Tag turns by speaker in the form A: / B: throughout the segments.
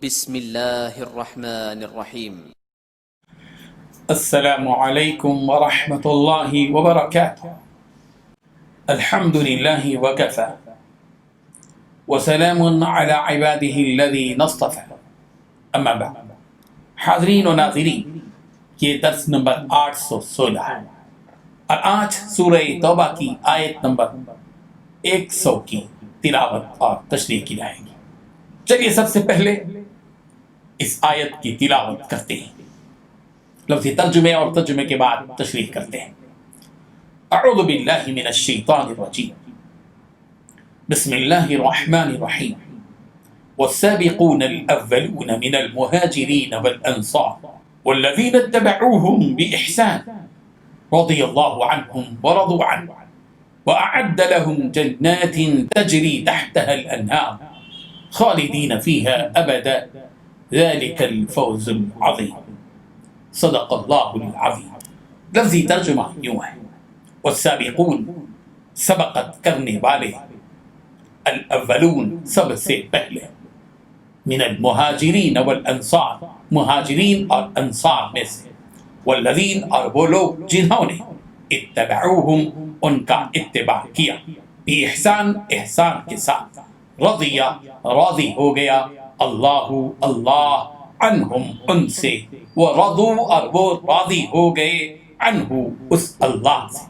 A: بسم اللہ الرحمن الرحیم۔
B: السلام علیکم ورحمۃ اللہ وبرکاتہ۔ الحمد للہ وکفی وسلام علی عبادہ الذین اصطفی، اما بعد۔ حاضرین و ناظرین، یہ درس نمبر 816 ہے اور آج سورہ توبہ کی آیت نمبر 100 کی تلاوت اور تشریح کی جائے گی۔ چلیے سب سے پہلے اس آیت کی تلاوت کرتے ہیں، لفظی ترجمے اور ترجمے کے بعد تشریح کرتے ہیں۔ اعوذ باللہ من الشیطان الرجیم، بسم اللہ الرحمن الرحیم۔ والسابقون الاولون من المہاجرین والانصار والذین اتبعوهم بإحسان رضی اللہ عنہم ورضوا عنہ وأعد لهم جنات تجری تحتها الأنهار خالدین فیہا ابدا ذلك الفوز العظیم۔ صدق اللہ العظیم۔ لفظی ترجمہ یوں ہے، والسابقون سبقت کرنے والے، الاولون سب سے پہلے، من المہاجرین والانصار مہاجرین اور انصار میں سے، والذین اور وہ لوگ جنہوں نے اتبعوہم ان کا اتباع کیا، بإحسان احسان کے ساتھ، رضی راضی ہو گیا، اللہ عنہم ان سے، ورضوا اور وہ راضی ہو گئے، عنہ اس اللہ سے،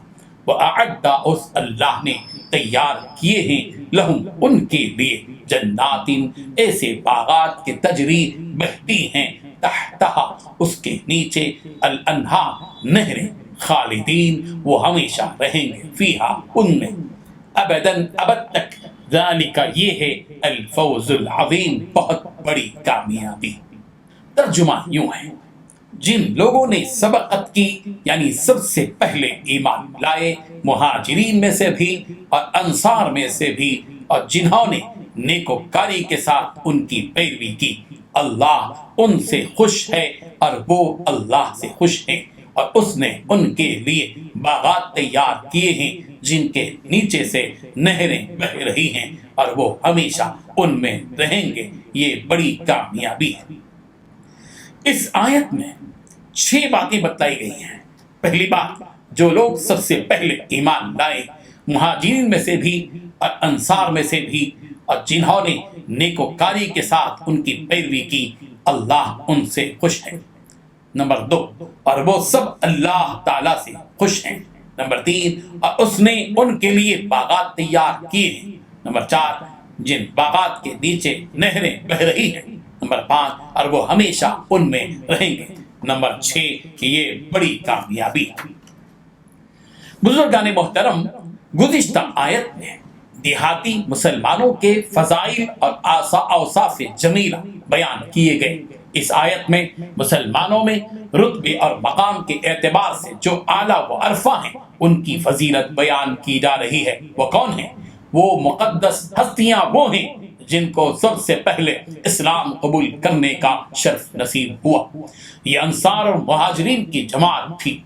B: وأعد اس اللہ نے تیار کیے ہیں، لہم ان کے لیے، جنات ایسے باغات کے تجری بہتی ہیں، تحتہا اس کے نیچے، الانہار نہریں، خالدین وہ ہمیشہ رہیں گے، فیہا ان میں، ابداً ابد تک، ذالک یہ ہے، الفوز العظیم بہت بڑی کامیابی۔ ترجمہ یوں ہے، جن لوگوں نے سبقت کی یعنی سب سے پہلے ایمان لائے، مہاجرین میں سے بھی اور انصار میں سے بھی، اور جنہوں نے نیکوکاری کے ساتھ ان کی پیروی کی، اللہ ان سے خوش ہے اور وہ اللہ سے خوش ہیں، اور اس نے ان کے لیے باغات تیار کیے ہیں جن کے نیچے سے نہریں بہ رہی ہیں، اور وہ ہمیشہ ان میں رہیں گے، یہ بڑی کامیابی ہے۔ اس آیت میں 6 باتیں بتلائی گئی ہیں۔ پہلی بات، جو لوگ سب سے پہلے ایمان لائے، مہاجرین میں سے بھی اور انصار میں سے بھی، اور جنہوں نے نیکوکاری کے ساتھ ان کی پیروی کی، اللہ ان سے خوش ہے۔ نمبر 2، اور وہ سب اللہ تعالیٰ سے خوش ہیں۔ نمبر 3، اور اس نے ان کے لیے باغات تیار کیے ہیں۔ نمبر 4، جن باغات کے نیچے نہریں بہ رہی ہیں۔ نمبر 5، اور وہ ہمیشہ ان میں رہیں گے۔ نمبر 6، کہ یہ بڑی کامیابی ہے۔ بزرگان محترم، گزشتہ آیت میں دیہاتی مسلمانوں کے فضائل اور اوصاف جمیلہ بیان کیے گئے۔ اس آیت میں مسلمانوں میں رتبے اور مقام کے اعتبار سے جو اعلیٰ و عرفہ ہیں، ان کی فضیلت بیان کی جا رہی ہے۔ وہ کون ہیں؟ وہ مقدس ہستیاں وہ ہیں جن کو سب سے پہلے اسلام قبول کرنے کا شرف نصیب ہوا۔ یہ انصار اور مہاجرین کی جماعت تھی۔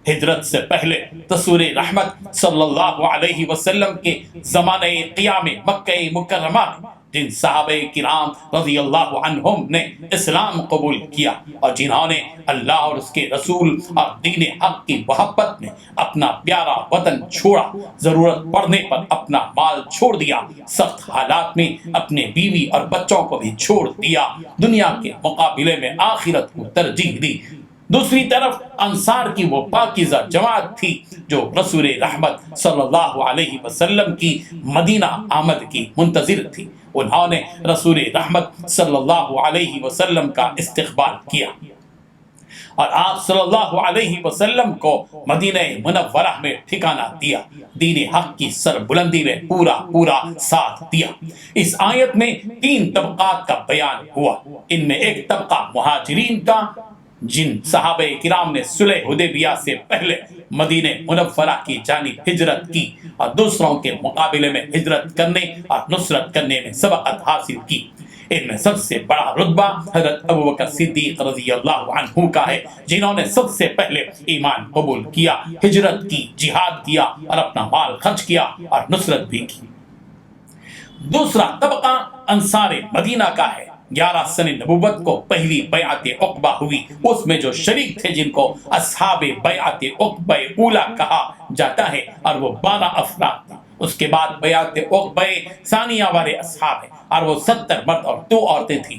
B: ہجرت سے پہلے رسول رحمت صلی اللہ علیہ وسلم کے زمانہ قیام مکہ مکرمہ میں جن صحابہ کرام رضی اللہ عنہم نے اسلام قبول کیا، اور جنہوں نے اللہ اور اس کے رسول اور دین حق کی محبت میں اپنا پیارا وطن چھوڑا، ضرورت پڑنے پر اپنا مال چھوڑ دیا، سخت حالات میں اپنے بیوی اور بچوں کو بھی چھوڑ دیا، دنیا کے مقابلے میں آخرت کو ترجیح دی۔ دوسری طرف انصار کی وہ پاکیزہ جماعت تھی جو رسول رحمت صلی اللہ علیہ وسلم کی مدینہ آمد کی منتظر تھی۔ انہوں نے رسول رحمت صلی اللہ علیہ وسلم کا استقبال کیا اور آپ صلی اللہ علیہ وسلم کو مدینہ منورہ میں ٹھکانہ دیا، دین حق کی سربلندی میں پورا ساتھ دیا۔ اس آیت میں 3 طبقات کا بیان ہوا۔ ان میں ایک طبقہ مہاجرین کا، جن صحابہ کرام نے صلح حدیبیہ سے پہلے مدینہ منورہ کی جانب ہجرت کی اور دوسروں کے مقابلے میں ہجرت کرنے اور نصرت کرنے میں سبقت حاصل کی۔ ان میں سب سے بڑا رتبہ حضرت ابوبکر صدیق رضی اللہ عنہ کا ہے، جنہوں نے سب سے پہلے ایمان قبول کیا، ہجرت کی، جہاد کیا اور اپنا مال خرچ کیا اور نصرت بھی کی۔ دوسرا طبقہ انصار مدینہ کا ہے، 11 سن نبوت کو پہلی بیعت عقبہ ہوئی، اس میں جو شریک تھے جن کو اصحاب بیعت عقبہ اولا کہا جاتا ہے، اور وہ 12 افراد تھے۔ اس کے بعد بیعت عقبہ ثانیہ والے اصحاب ہیں، اور وہ 70 مرد اور 2 عورتیں تھیں۔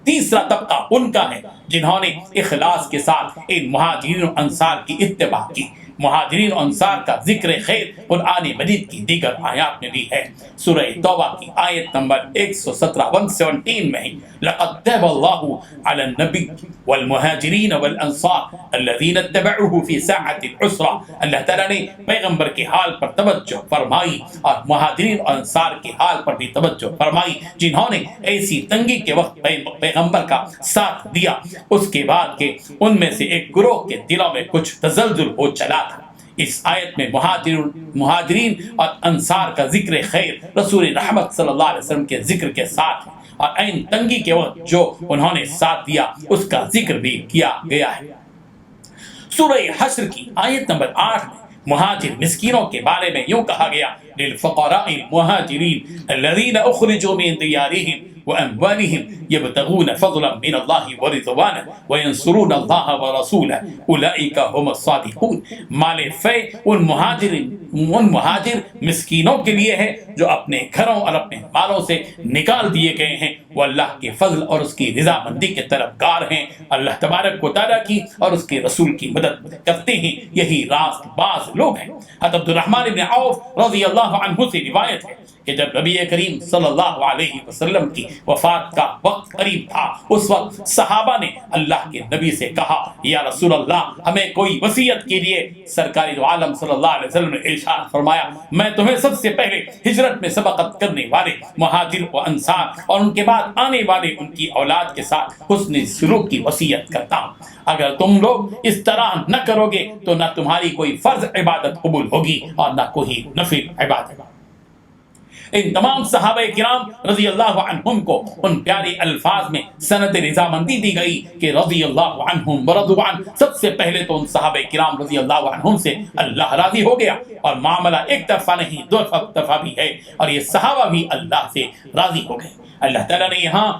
B: تیسرا طبقہ ان کا ہے جنہوں نے اخلاص کے ساتھ ان مہاجرین و انصار کی اتباع کی۔ مہاجرین و انصار کا ذکر خیر قرآن مجید کی دیگر آیات میں بھی ہے۔ سورہ توبہ کی آیت نمبر 117 117 میں لقد تاب اللہ علی النبی والمہاجرین والانصار الذین اتبعوه فی ساعۃ العسرہ، اللہ تعالیٰ نے پیغمبر کے حال پر توجہ فرمائی اور مہاجرین اور انصار کے حال پر بھی توجہ فرمائی جنہوں نے ایسی تنگی کے وقت پیغمبر کا ساتھ دیا، اس کے بعد کہ ان میں سے ایک گروہ کے دلوں میں کچھ تزلزل ہو چلا تھا۔ اس آیت میں مہاجرین اور انصار کا ذکر خیر رسول رحمت صلی اللہ علیہ وسلم کے ذکر کے ساتھ ہے، اور این تنگی کے وقت جو انہوں نے ساتھ دیا اس کا ذکر بھی کیا گیا ہے۔ سورہ حشر کی آیت نمبر 8 میں مہاجر مسکینوں کے بارے میں یوں کہا گیا للفقراء المہاجرین الذین اخرجوا من دیارہم وأموالهم يبتغون فضلا من الله ورضوانا وينصرون الله ورسوله أولئك هم الصادقون۔ مال فے ان مہاجر مسکینوں کے لیے ہے جو اپنے گھروں اور اپنے مالوں سے نکال دیے گئے ہیں، وہ اللہ کے فضل اور اس کی رضامندی کے طلبگار ہیں، اللہ تبارک و تعالیٰ کی اور اس کے رسول کی مدد کرتے ہیں، یہی راست باز لوگ ہیں۔ حضرت عبد الرحمن بن عوف رضی اللہ عنہ سے روایت ہے کہ جب نبی کریم صلی اللہ علیہ وسلم کی وفات کا وقت قریب تھا، اس وقت صحابہ نے اللہ کے نبی سے کہا یا رسول اللہ ہمیں کوئی وصیت کیجیے۔ سرکار دو عالم صلی اللہ علیہ وسلم نے ارشاد فرمایا میں تمہیں سب سے پہلے ہجرت میں سبقت کرنے والے مہاجر و انصار اور ان کے بعد آنے والے ان کی اولاد کے ساتھ حسن سلوک کی وصیت کرتا ہوں۔ اگر تم لوگ اس طرح نہ کرو گے تو نہ تمہاری کوئی فرض عبادت قبول ہوگی اور نہ کوئی نفل عبادت۔ ان تمام صحابہ کرام رضی اللہ عنہم کو ان پیارے الفاظ میں سند رضامندی دی گئی کہ رضی اللہ عنہم ورضوا عنہ۔ سب سے پہلے تو ان صحابہ کرام رضی اللہ عنہم سے اللہ راضی ہو گیا، اور معاملہ ایک طرفہ نہیں دو طرفہ بھی ہے، اور یہ صحابہ بھی اللہ سے راضی ہو گئے۔ اللہ تعالیٰ نے یہاں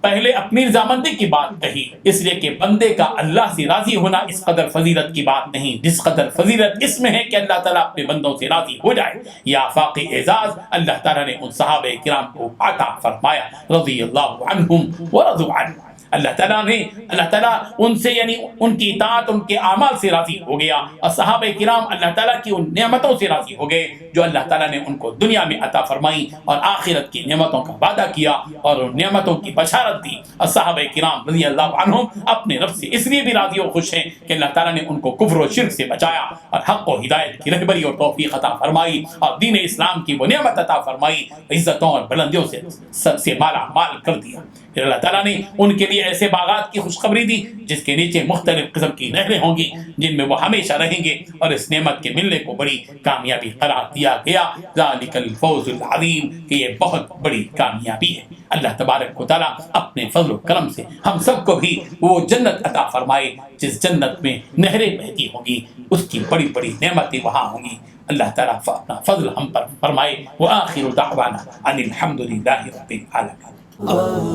B: پہلے اپنی رضامندی کی بات کہی، اس لیے کہ بندے کا اللہ سے راضی ہونا اس قدر فضیلت کی بات نہیں جس قدر فضیلت اس میں ہے کہ اللہ تعالیٰ اپنے بندوں سے راضی ہو جائے۔ یہ آفاق اعزاز اللہ تعالیٰ نے ان صحابہ کرام کو عطا فرمایا رضی اللہ عنہم ورضوا عنہ۔ اللہ تعالیٰ ان سے یعنی ان کی اطاعت ان کے اعمال سے راضی ہو گیا، اور صحابہ کرام اللہ تعالیٰ کی ان نعمتوں سے راضی ہو گئے جو اللہ تعالیٰ نے ان کو دنیا میں عطا فرمائی، اور آخرت کی نعمتوں کا وعدہ کیا اور ان نعمتوں کی بشارت دی۔ اور صحابہ کرام رضی اللہ عنہم اپنے رب سے اس لیے بھی راضی و خوش ہیں کہ اللہ تعالیٰ نے ان کو کفر و شرک سے بچایا اور حق و ہدایت کی رہبری اور توفیق عطا فرمائی، اور دین اسلام کی وہ نعمت عطا فرمائی، عزتوں اور بلندیوں سے مالا مال کر دیا۔ پھر اللہ تعالیٰ نے ان کے لیے ایسے باغات کی خوشخبری دی جس کے نیچے مختلف قسم کی نہریں ہوں گی جن میں وہ ہمیشہ رہیں گے، اور اس نعمت کے ملنے کو بڑی کامیابی قرار دیا گیا۔ ذالک الفوز العظیم، کہ یہ بہت بڑی کامیابی ہے۔ اللہ تبارک و تعالیٰ اپنے فضل و کرم سے ہم سب کو بھی وہ جنت عطا فرمائے جس جنت میں نہریں بہتی ہوں گی، اس کی بڑی بڑی نعمتیں وہاں ہوں گی۔ اللہ تعالیٰ اپنا فضل ہم پر فرمائے۔ وآخر دعوانا ان الحمد للہ رب العالمین۔
C: اللہ